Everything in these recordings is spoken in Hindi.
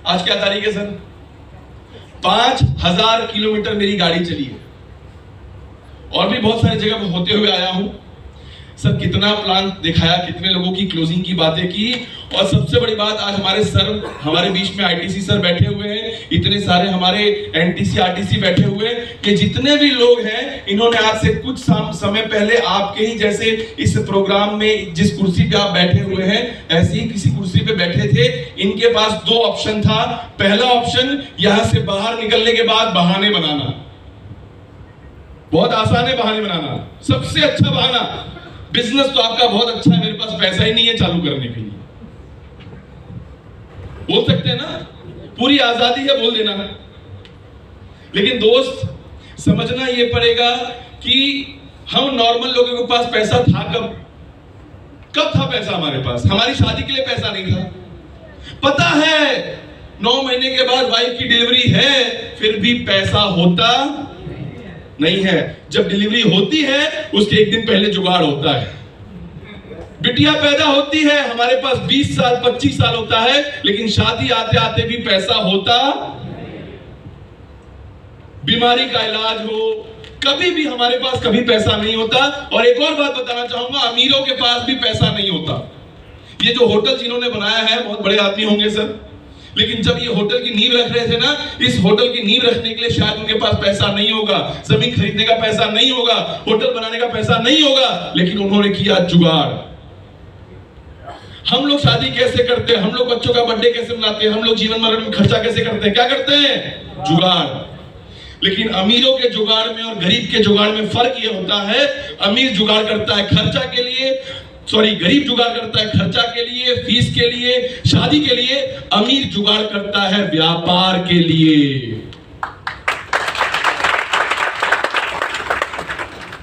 आज क्या तारीख है सर? 5000 किलोमीटर मेरी गाड़ी चली है और भी बहुत सारी जगह होते हुए आया हूं सर। कितना प्लान दिखाया, कितने लोगों की क्लोजिंग की बातें की, और सबसे बड़ी बात आज हमारे सर हमारे बीच में आईटीसी सर बैठे हुए हैं, इतने सारे हमारे एनटीसी आरटीसी बैठे हुए हैं। ये जितने भी लोग हैं इन्होंने आज से कुछ समय पहले आपके ही जैसे इस प्रोग्राम में जिस कुर्सी पे आप बैठे हुए हैं ऐसे ही किसी कुर्सी पे बैठे थे। इनके पास दो ऑप्शन था। पहला ऑप्शन यहां से बाहर निकलने के बाद बहाने बनाना, बहुत आसान है बहाने बनाना, सबसे अच्छा बहाना। बिजनेस तो आपका बहुत अच्छा है, मेरे पास पैसा ही नहीं है चालू करने के लिए, बोल सकते हैं ना, पूरी आजादी है बोल देना। लेकिन दोस्त समझना ये पड़ेगा कि हम नॉर्मल लोगों के पास पैसा था कब था पैसा हमारे पास? हमारी शादी के लिए पैसा नहीं था। पता है 9 महीने के बाद वाइफ की डिलीवरी है, फिर भी पैसा होता नहीं है। जब डिलीवरी होती है उसके एक दिन पहले जुगाड़ होता है। बिटिया पैदा होती है, हमारे पास 20 साल 25 साल होता है, लेकिन शादी आते आते भी पैसा होता। बीमारी का इलाज हो, कभी भी हमारे पास कभी पैसा नहीं होता। और एक और बात बताना चाहूंगा, अमीरों के पास भी पैसा नहीं होता। ये जो होटल जिन्होंने बनाया है बहुत बड़े आदमी होंगे सर, लेकिन जब ये होटल की नींव रख रहे थे ना, इस होटल की नींव रखने के लिए शायद उनके पास पैसा नहीं होगा, जमीन खरीदने का पैसा नहीं होगा, होटल बनाने का पैसा नहीं होगा, लेकिन उन्होंने किया जुगाड़। हम लोग शादी कैसे करते हैं, हम लोग बच्चों का बर्थडे कैसे मनाते हैं, हम लोग जीवन मरण में खर्चा कैसे करते हैं? क्या करते हैं? जुगाड़। लेकिन अमीरों के जुगाड़ में और गरीब के जुगाड़ में फर्क ये होता है, अमीर जुगाड़ करता है खर्चा के लिए, गरीब जुगाड़ करता है खर्चा के लिए, फीस के लिए, शादी के लिए। अमीर जुगाड़ करता है व्यापार के लिए।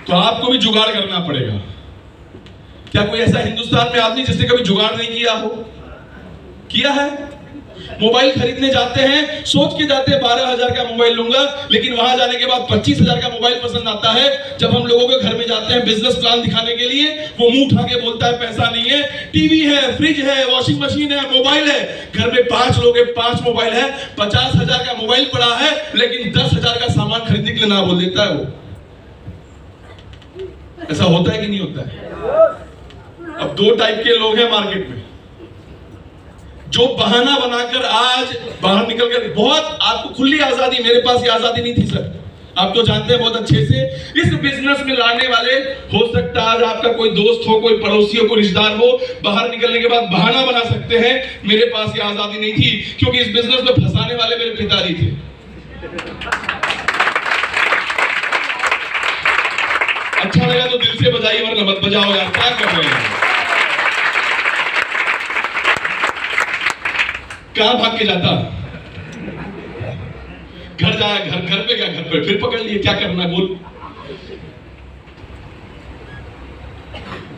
तो आपको भी जुगाड़ करना पड़ेगा। क्या कोई ऐसा हिंदुस्तान में आदमी जिसने कभी जुगाड़ नहीं किया हो? किया है। मोबाइल खरीदने जाते हैं, सोच के जाते हैं 12,000 का मोबाइल लूंगा, लेकिन वहां जाने के बाद 25,000 का मोबाइल पसंद आता है। जब हम लोगों के घर में जाते हैं बिजनेस प्लान दिखाने के लिए, वो मुंह उठा के बोलता है पैसा नहीं है। टीवी है, फ्रिज है, वॉशिंग मशीन है, मोबाइल है, घर में 5 लोग हैं, 5 मोबाइल है, 50,000 का मोबाइल पड़ा है, लेकिन 10,000 का सामान खरीदने के लिए ना बोल देता है वो। ऐसा होता है कि नहीं होता है? अब 2 टाइप के लोग हैं मार्केट में, जो बहाना बनाकर आज बाहर निकलकर, बहुत आपको खुली आजादी, मेरे पास ये आजादी नहीं थी सर, आप तो जानते हैं बहुत अच्छे से। इस बिजनेस में लाने वाले, हो सकता है आज आपका कोई दोस्त हो, कोई पड़ोसी हो, कोई रिश्तेदार हो, बाहर निकलने के बाद बहाना बना सकते हैं। मेरे पास ये आजादी नहीं थी, क्योंकि इस बिजनेस में फंसाने वाले मेरे पिताजी थे। अच्छा लगा तो दिल से बजाइए, वरना मत बजाओ यार, क्या कर रहे हैं? कहां भाग के जाता? घर जाया, घर पे क्या, घर पे फिर पकड़ लिए, क्या करना बोल।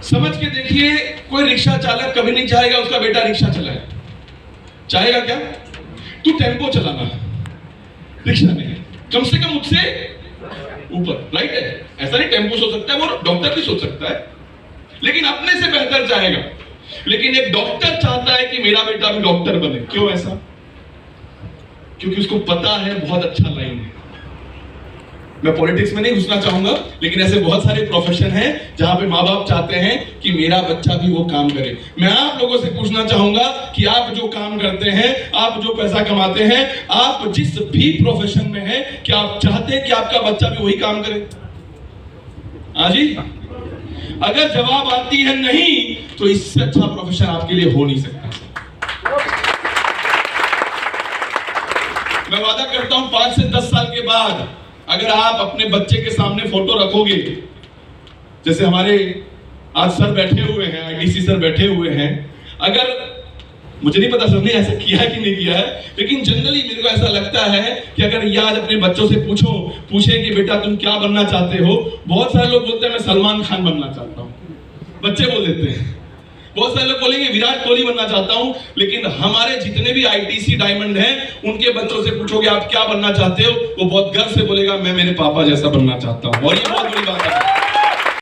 समझ के देखिए, कोई रिक्शा चालक कभी नहीं चाहेगा उसका बेटा रिक्शा चलाए। चाहेगा क्या? तू टेम्पो चलाना रिक्शा में, कम से कम मुझसे ऊपर, राइट है? ऐसा नहीं टेम्पो सोच सकता है, वो डॉक्टर भी सोच सकता है, लेकिन अपने से बेहतर चाहेगा। लेकिन एक डॉक्टर चाहता है कि मेरा बेटा भी डॉक्टर बने। क्यों ऐसा? क्योंकि उसको पता है बहुत अच्छा लाइन है। मैं पॉलिटिक्स में नहीं घुसना चाहूंगा, लेकिन ऐसे बहुत सारे प्रोफेशन हैं जहां पे माँ बाप चाहते हैं कि मेरा बच्चा भी वो काम करे। मैं आप लोगों से पूछना चाहूंगा कि आप जो काम करते हैं, आप जो पैसा कमाते हैं, आप जिस भी प्रोफेशन में हैं, क्या आप चाहते हैं कि आपका बच्चा भी वही काम करे? हाँ जी? अगर जवाब आती है नहीं, तो इससे अच्छा प्रोफेशन आपके लिए हो नहीं सकता। मैं वादा करता हूं 5 से 10 साल के बाद अगर आप अपने बच्चे के सामने फोटो रखोगे, जैसे हमारे आज सर बैठे हुए हैं, आईटीसी सर बैठे हुए हैं, अगर, मुझे नहीं पता सबने ऐसा किया है कि नहीं किया है, लेकिन जनरली मेरे को ऐसा लगता है कि अगर ये आज अपने बच्चों से पूछे कि बेटा तुम क्या बनना चाहते हो, बहुत सारे लोग बोलते हैं मैं सलमान खान बनना चाहता हूं, बच्चे बोल देते हैं। बहुत सारे लोग बोलेंगे विराट कोहली बनना चाहता हूं, लेकिन हमारे जितने भी आईटीसी डायमंड हैं, उनके बच्चों से पूछोगे आप क्या बनना चाहते हो, वो बहुत गर्व से बोलेगा मैं मेरे पापा जैसा बनना चाहता हूं। और ये बहुत बड़ी बात है।